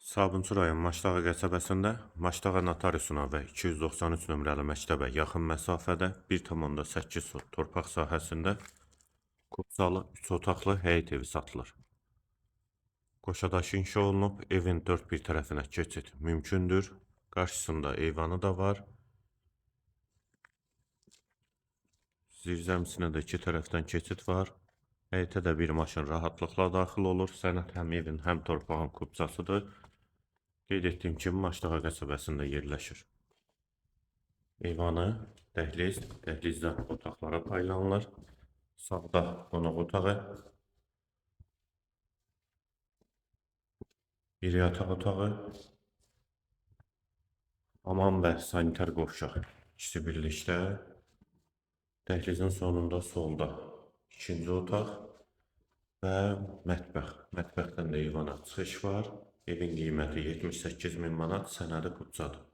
Sabunçu rayon Maştağa qəsəbəsində Maştağa notariusuna və 293 nömrəli məktəbə yaxın məsafədə 1,8 sot torpaq sahəsində kupsalı 3 otaqlı həyət evi satılır. Qoşadaşı inşa olunub, evin dörd bir tərəfinə keçid mümkündür. Qarşısında eyvanı da var. Zirzəmisinə də iki tərəfdən keçid var. Həyətə də bir maşın rahatlıqla daxil olur. Sənəd həm evin, həm torpağın kupçasıdır. Qeyd etdiyim kimi Maştağa qəsəbəsində yerləşir. Eyvanı, dəhlizdən otaqlara paylanılır. Sağda qonaq otağı, bir yataq otağı, hamam və sanitar qovşaq ikisi birlikdə. Dəhlizin sonunda solda ikinci otaq və mətbəx. Mətbəxdən də eyvana çıxış var. Evin qiyməti 78.000 manat, sənədi kupçadır.